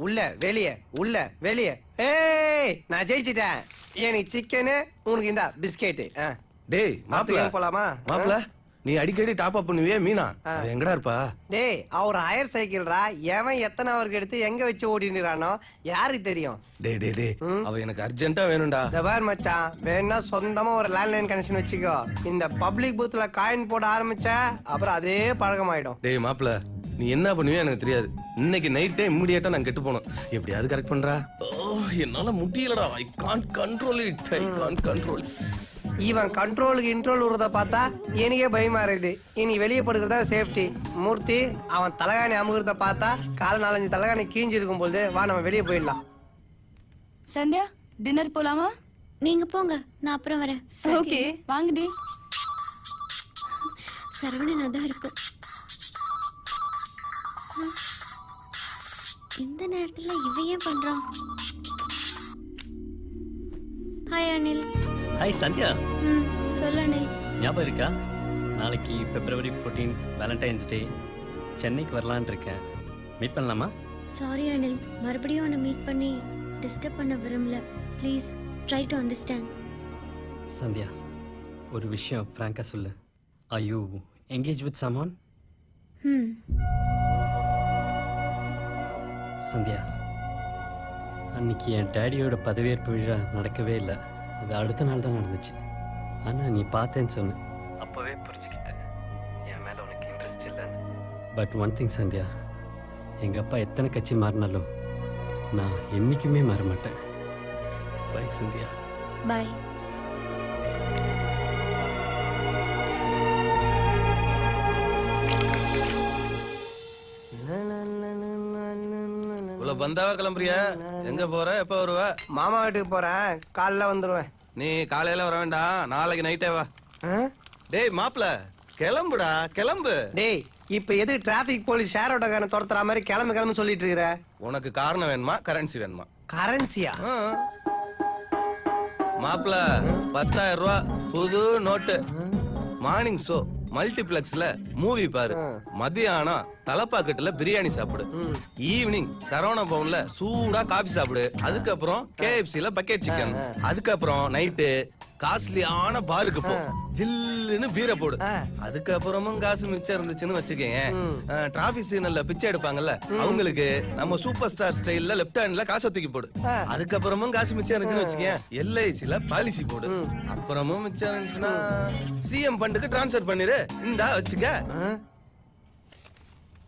உள்ள வெளியே உள்ள வெளியே. ஏய் நான் ஜெயிச்சிட்டேன். நீ சிக்கனு உனக்கு இந்த பிஸ்கெட்டு. டேய் மாப்பிள்ள போலாமா? மாப்பிள்ள நீ அடிக்கடி டாப் அப் பண்ணுவியே மீனா எங்கடா இருப்பா? டேய் அவர் ஹையர் சைக்கிள்ரா. எவன் எத்தனை அவருக்கு எடுத்து எங்க வச்சு ஓடினுறானோ யாருக்கு தெரியும்? டேய் டேய் டேய் அவ எனக்கு அர்ஜென்ட்டா வேணும்டா. தபார் மச்சான் வேணா சொந்தமா ஒரு லேண்ட்லைன் கனெக்ஷன் வச்சுக்கோ. இந்த பப்ளிக் பூத்ல காயின் போட ஆரம்பிச்ச அப்புறம் அதே பழக்கமாயிடும். டேய் மாப்பிள்ள நீ என்ன பண்ணுவியே எனக்கு தெரியாது. இன்னைக்கு நைட்டே இம்மிடியேட்டா நான் கெட்டு போனோம். எப்படியாவது கரெக்ட் பண்றா? என்னால முடியலடா. ஐ can't control it. I can't control. இவன் கண்ட்ரோலுக்கு இன்ட்ரோல் விடுறத பார்த்தா எனக்கே பயமா இருக்குது. இனி வெளியே படுக்கிறதா சேஃப்டி. மூர்த்தி அவன் தலகாணி அமுகிறத பார்த்தா கால 4-5 தலகாணி கீஞ்சி இருக்கும் போது வா நம்ம வெளியே போயிடலாம். சந்தியா டின்னர் போலாமா? நீங்க போங்க, நான் அப்புறம் வரேன். ஓகே வாங்கடி. சரவணன் தான் இருக்கு. இந்த நேரத்துல இவன் ஏன் பண்றான்? ஹாய் அனில். ஹாய் சந்தியா. சொல்லு அனில். ஞாபகம் இருக்கா? நாளைக்கு February 14th வேலண்டைன்ஸ் டே. சென்னைக்கு வரலான் இருக்கேன். மீட் பண்ணலாமா? சாரி அனில், மறுபடியும் உன்னை மீட் பண்ணி டிஸ்டர்ப் பண்ண விரும்பல. Please try to understand. Sandhya ஒரு விஷயம் ஃப்ராங்கா சொல்லு. Are you engage with someone? Sandhya அன்னைக்கு என் டேடியோட பதவியேற்பு விழா நடக்கவே இல்லை. அது அடுத்த நாள் தான் நடந்துச்சு. ஆனால் நீ பார்த்தேன்னு சொன்ன. அப்போவே புரிஞ்சுக்கிட்டேன் என் மேலே உனக்கு இன்ட்ரெஸ்ட் இல்லைன்னு. பட் ஒன் திங் சந்தியா, எங்கள் அப்பா எத்தனை கட்சி மாறினாலும் நான் என்றைக்குமே மாற மாட்டேன். பாய் சந்தியா. பாய். பந்தாவா கிளம்புறியா? எங்க போற? எப்ப வருவ? மாமா வீட்டுக்கு போறேன். காலைல வந்துருவேன். நீ காலையில வர வேண்டாம், நாளைக்கு நைட்டே வா. டேய் மாப்பிள்ள கிளம்புடா கிளம்பு. டேய் இப்ப எது டிராபிக் போலீஸ் ஷேர் ஆட்டோக்காரன் துரத்துற மாதிரி கிளம்பு கிளம்பு சொல்லிட்டு இருக்கிற? உனக்கு காரணம் வேணுமா கரன்சி வேணுமா? கரன்சியா? மாப்பிள்ள 10,000 ரூபாய் புது நோட்டு. மார்னிங் ஷோ மல்டிபிளெக்ஸ்ல மூவி பாரு. மதியானம் தலப்பாக்கட்டுல பிரியாணி சாப்பிடு. ஈவினிங் சரவண பவன்ல சூடா காபி சாப்பிடு. அதுக்கப்புறம் KFCல பக்கெட் சிக்கன். அதுக்கப்புறம் நைட்டு காஸ்ட்லியான பாருக்கு போ, ஜில்லுன்னு பீரை போடு. அதுக்கப்புறமும் காசு மிச்சம் இருந்துச்சுன்னு வச்சுக்கேங்க, டிராபிக் சிக்னல்ல பிச்சை எடுப்பாங்கல்ல அவங்களுக்கு நம்ம சூப்பர் ஸ்டார் ஸ்டைல்ல லெஃப்ட் ஹேண்ட்ல காசை தூக்கி போடு. அதுக்கப்புறமும் காசு மிச்சம் இருந்துச்சுன்னு வச்சுக்கேன், LICல பாலிசி போடு. அப்புறமும் மிச்சம் இருந்துச்சுன்னா CM ஃபண்டுக்கு டிரான்ஸ்ஃபர் பண்ணிரு. இந்தா வச்சுக்க.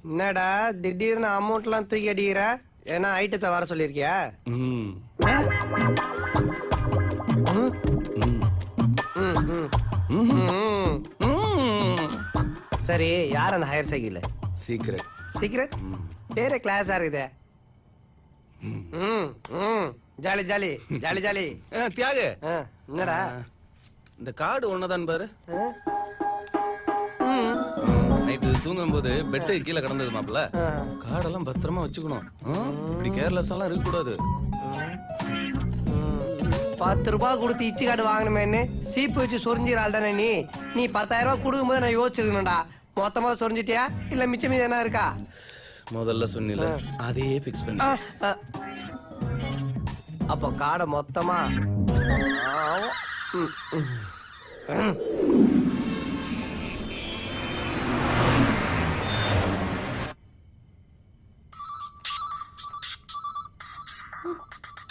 என்னடா திடீர்னு அமௌண்ட்லாம் தூக்கி அடிக்கிற? ஏன்னா ஐட்டத்தை வர சொல்லிருக்கியா? சரி யார் அந்த ஹையர் சைக்கிள்? சீக்ரெட். சீக்ரெட் பேரே கிளாஸா இருக்குதே. Jolly jolly jolly jolly. Thiyagu என்னடா இந்த கார்டு ஒன்னதான் பாரு. நைட்டு தூங்கும் போது பெட்டு கீழே கிடந்தது மாப்பிள்ள. கார்டெல்லாம் பத்திரமா வச்சுக்கணும். இப்படி கேர்லெஸ் எல்லாம் இருக்க கூடாது. 10 ரூபாய் கொடுத்து இச்சி கார்டு வாங்கணுமேன்னு சீப்பு வச்சு சொரிஞ்சிடால் தானே நீ? நீ 10,000 ரூபாய் கொடுக்கும்போது நான் யோசிச்சிருக்கணும்டா. மொத்தமா சொரிஞ்சிட்டியா இல்ல மிச்சம் மீது என்ன இருக்கா? முதல்ல சொன்னில அதையே பிக்ஸ் பண்ணி. அப்போ காடை மொத்தமா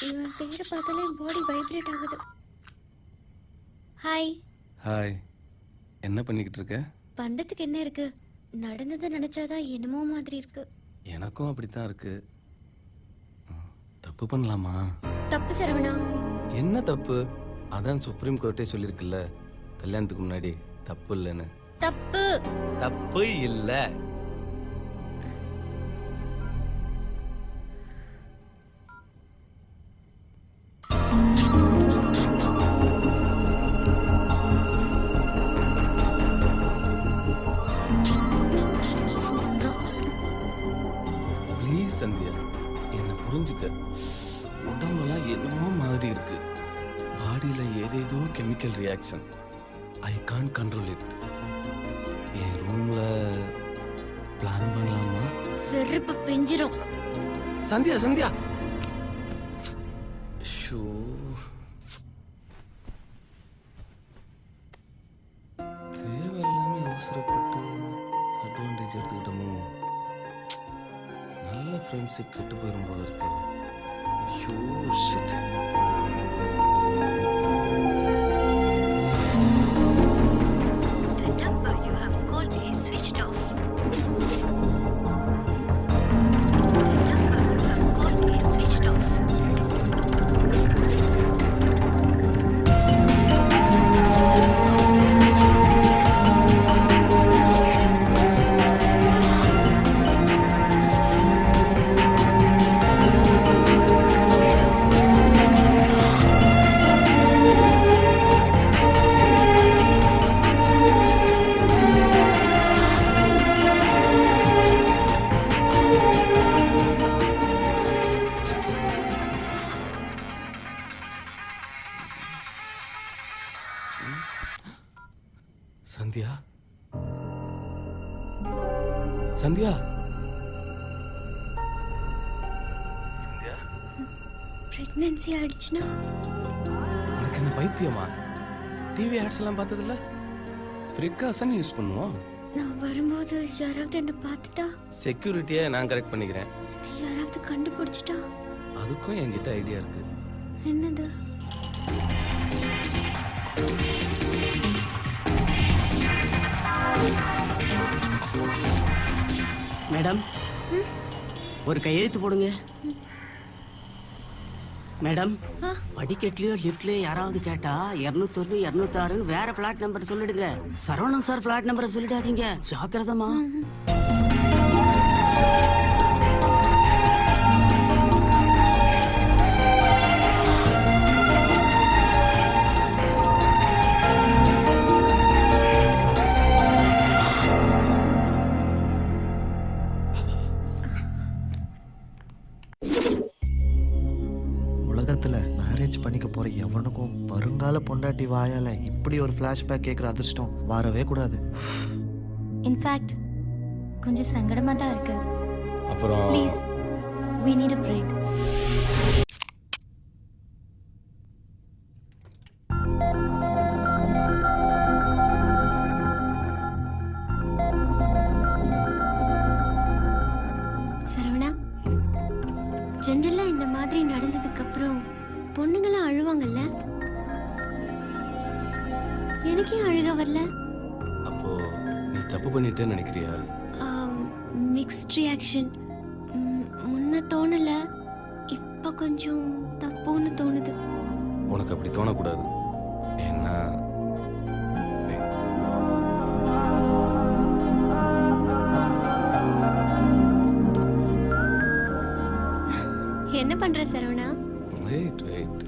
இவன் பேரை பார்த்தாலே பாடி வைப்ரேட் ஆகுது. ஹாய். ஹாய். என்ன பண்ணிக்கிட்டு இருக்க? பண்டத்துக்கு என்ன இருக்கு, நடந்ததை நினைச்சாதான் என்னமோ மாதிரி இருக்கு. எனக்கும் அப்படித்தான் இருக்கு. தப்பு பண்ணலாமா? தப்பு சரவணா. என்ன தப்பு? அதான் சுப்ரீம் கோர்ட்டே சொல்லிருக்குல்ல கல்யாணத்துக்கு முன்னாடி தப்பு இல்லைன்னு. தப்பு தப்பு இல்ல. சந்தியா என்ன புரிஞ்சுக்க. உடம்பெல்லாம் என்னமோ மாதிரி இருக்கு. பாடியில ஏதேதோ chemical reaction. I can't control it. என் ரூம்ல பிளான் பண்ணலாமா? செருப்பு பிஞ்சிரும். சந்தியா சந்தியா ஷோ தேவையில்லாம அவசரப்பட்டு அட்வான்டேஜ் எடுத்துக்கிட்டோமோ. நல்ல ஃப்ரெண்ட்ஷிப் கெட்டு போயிடும் போல இருக்கு. Show shit. The number you have called is switched off. The number you have called is switched off. Sandhya Sandhya pregnancy ஆயிடுச்சுன்னா உனக்கு என்ன பைத்தியமா? டிவி ஆட்ஸ் எல்லாம் பார்த்ததில்ல? ப்ரிகாஷன் யூஸ் பண்ணுவோம். நான் வரும்போது யாராவது என்ன பார்த்துட்டா, செக்யூரிட்டியை நான் கரெக்ட் பண்ணிக்கிறேன். என்னை யாராவது கண்டுபிடிச்சிட்டா? அதுக்கும் என்கிட்ட ஐடியா இருக்கு. என்னது? மேடம் ஒரு கையெழுத்து போடுங்க. மேடம் படிக்கட்லயோ லிஃப்ட்லயோ யாராவது கேட்டா 201 206 வேற பிளாட் நம்பர் சொல்லிடுங்க. சரவணன் சார் பிளாட் நம்பரை சொல்லிடாதீங்க. ஜாக்கிரதமா. உலகத்துல மேரேஜ் பண்ணிக்க போற எவனுக்கும் வருங்கால பொண்டாட்டி வாயால இப்படி ஒரு ஃபிளாஷ்பேக் கேட்குற அதிர்ஷ்டம் வரவே கூடாது. இன்ஃபேக்ட் கொஞ்சம் சங்கடமா தான் இருக்கு. அப்புறம் please we need a break. Saravana, ஜென்ரலா இந்த மாதிரி நடந்ததுக்கு அப்புறம் பொண்ணுங்களாம் அழுவாங்கல்ல, எனக்கு ஏன் அழுக வரல? அப்போ நீ தப்பு பண்ணிட்டேன்னு நினைக்கிறியா? Mixed reaction. முன்ன தோணல, இப்ப கொஞ்சம் தப்புன்னு தோணுது. உனக்கு அப்படி தோணக்கூடாது. ஏன்னா என்ன பண்ற சரவணா? Wait wait.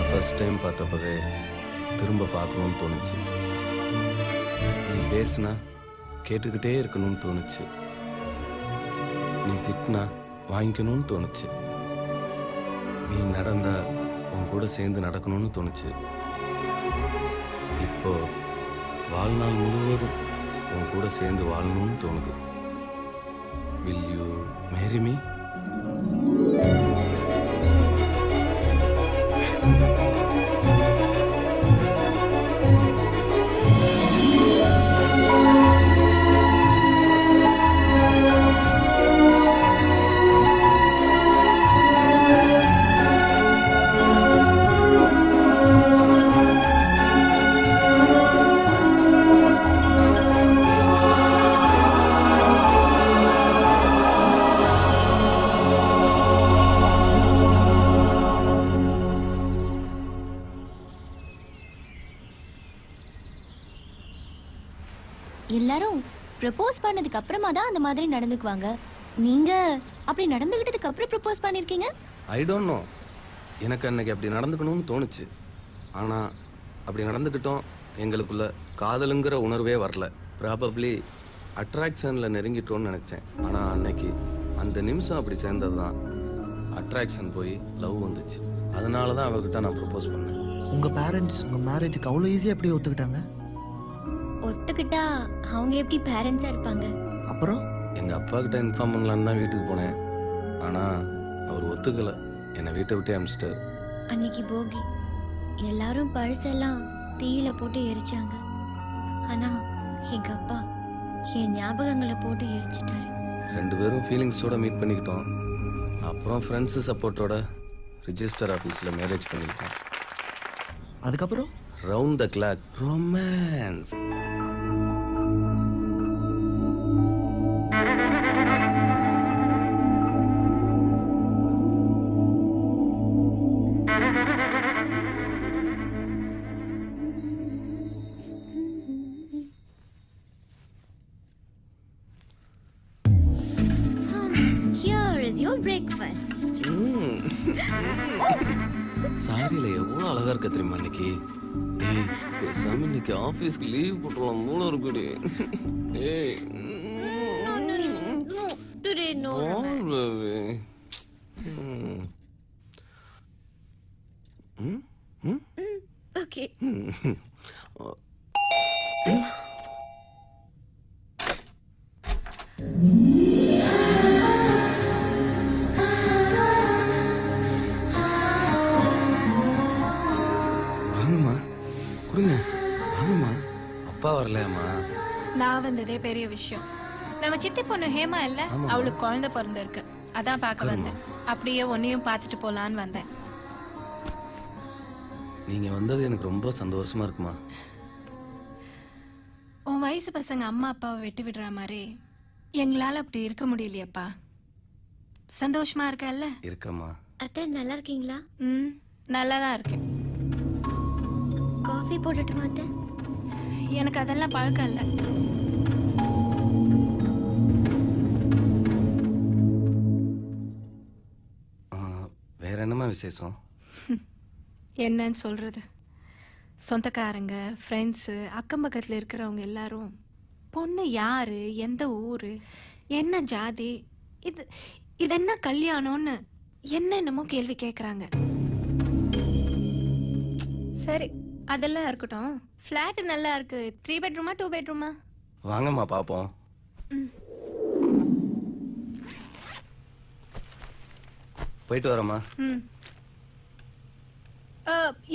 ஃபர்ஸ்ட் டைம் பார்த்தப்பவே திரும்ப பார்க்கணும்னு தோணுச்சு. நீ பேசுனா கேட்டுக்கிட்டே இருக்கணும்னு தோணுச்சு. நீ திட்டினா வாங்கிக்கணும்னு தோணுச்சு. நீ நடந்தா உன் கூட சேர்ந்து நடக்கணும்னு தோணுச்சு. இப்போ வாழ்நாள் முழுவதும் உன் கூட சேர்ந்து வாழணும்னு தோணுது. Will you marry me? எல்லாரும் ப்ரப்போஸ் பண்ணதுக்கு அப்புறமா தான் அந்த மாதிரி நடந்துக்குவாங்க. நீங்க அப்படி நடந்துக்கிட்டதுக்கு அப்புறம் ப்ரப்போஸ் பண்ணிருக்கீங்க. I don't know. எனக்கு அன்னைக்கு அப்படி நடந்துக்கணும்னு தோணுச்சு. ஆனால் அப்படி நடந்துக்கிட்டோம். எங்களுக்குள்ள காதலுங்கிற உணர்வே வரல. ப்ராபப்ளி அட்ராக்ஷனில் நெருங்கிட்டோன்னு நினச்சேன். ஆனால் அன்னைக்கு அந்த நிமிஷம் அப்படி சேர்ந்ததுதான் அட்ராக்ஷன் போய் லவ் வந்துச்சு. அதனால தான் அவகிட்ட நான் ப்ரப்போஸ் பண்ணேன். உங்க பேரண்ட்ஸ் உங்க மேரேஜுக்கு அவ்வளோ ஈஸியா எப்படி ஒத்துக்கிட்டாங்க? ஒத்துக்கிட்டா அவங்க எப்படி பேரண்ட்ஸா இருப்பாங்க? அப்புறம் எங்க அப்பா கிட்ட இன்ஃபார்ம் பண்ணலான்னு தான் வீட்டுக்கு போனேன். ஆனா அவர் ஒத்துக்கல, என்னை வீட்டை விட்டு அனுப்பிச்சிட்டாரு. அன்னைக்கு போகி எல்லாரும் பழசெல்லாம் தீயில போட்டு எரிச்சாங்க. ஆனா எங்க அப்பா என் ஞாபகங்களை போட்டு எரிச்சிட்டாரு. 2 பேரும் ஃபீலிங்ஸோட மீட் பண்ணிக்கிட்டோம். அப்புறம் ஃப்ரெண்ட்ஸு சப்போர்ட்டோட ரிஜிஸ்டர் ஆஃபீஸில் மேரேஜ் பண்ணிக்கிட்டோம். அதுக்கப்புறம் round the clock romance. Here is your breakfast. சாரியில எவ்வளோ அழகா இருக்க தெரியுமா இன்னைக்கு? ஏய் பேசாம இன்னைக்கு ஆஃபீஸ்க்கு லீவ் போட்டுலாம் மூளை இருக்குடி. ஏய் Today no romance. Okay. வாங்கம்மா கொடுங்க, வாங்கம்மா. அப்பா வரலையாம்மா? நான் வந்ததே பெரிய விஷயம். நம்ம சித்தி பொண்ணு ஹேமா இல்ல, அவளுக்கு குழந்தை பிறந்திருக்கு. அதான் பார்க்க வந்தேன். அப்படியே உன்னையும் பார்த்துட்டு போலான்னு வந்தேன். நீங்க வந்தது எனக்கு ரொம்ப சந்தோஷமா இருக்குமா. உன் வயசு பசங்க அம்மா அப்பாவை விட்டு விடுற மாதிரி எங்களால அப்படி இருக்க முடியலையப்பா. சந்தோஷமா இருக்கல்ல? இருக்கம்மா. அத்தை நல்லா இருக்கீங்களா? நல்லாதான் இருக்கேன். காஃபி போட்டுட்டுமா அத்தை? எனக்கு அதெல்லாம் பழக்கம் இல்லை. வேற என்னம்மா விசேஷம்? என்னன்னு சொல்றது, சொந்தக்காரங்க, ஃப்ரெண்ட்ஸு, அக்கம் பக்கத்தில் இருக்கிறவங்க எல்லாரும் பொண்ணு யாரு, எந்த ஊர், என்ன ஜாதி, இது என்ன கல்யாணம்னு என்னென்னமோ கேள்வி கேட்குறாங்க. சரி அதெல்லாம் இருக்கட்டும். ஃப்ளாட் நல்லா இருக்கு. 3 பெட்ரூமா 2 பெட்ரூமா? வாங்கம்மா பார்ப்போம். போயிட்டு வரேம்மா.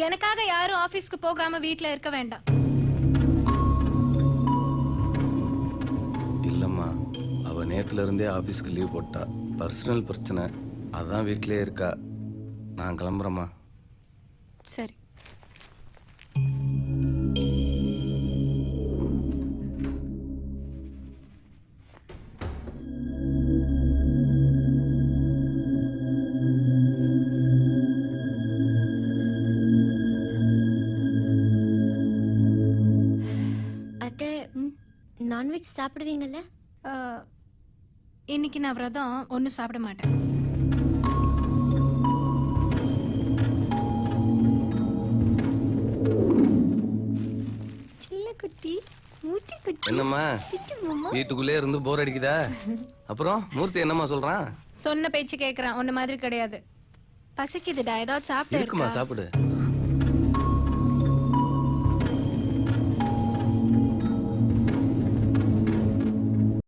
எனக்காக யாரும் ஆஃபீஸ்க்கு போகாம வீட்டில் இருக்க வேண்டாம். இல்லம்மா, அவ நேத்துல இருந்தே ஆபீஸ்க்கு லீவ் போட்டா. பர்சனல் பிரச்சனை, அதான் வீட்டிலே இருக்கா. நான் கிளம்புறேம்மா. சரி. நான்வெஜ் சாப்பிடுவீங்கல்ல? இன்னைக்கு நான் விரதம், ஒன்றும் சாப்பிட மாட்டேன். குட்டி மூட்டி குட்டி. என்னம்மா வீட்டுக்குள்ளே இருந்து போர் அடிக்குதா? அப்புறம் மூர்த்தி என்னம்மா சொல்றான்? சொன்ன பேச்சு கேட்குறான். ஒன்ன மாதிரி கிடையாது. பசிக்குதுடா, ஏதாவது சாப்பிட்டு இருக்குமா, சாப்பிடு.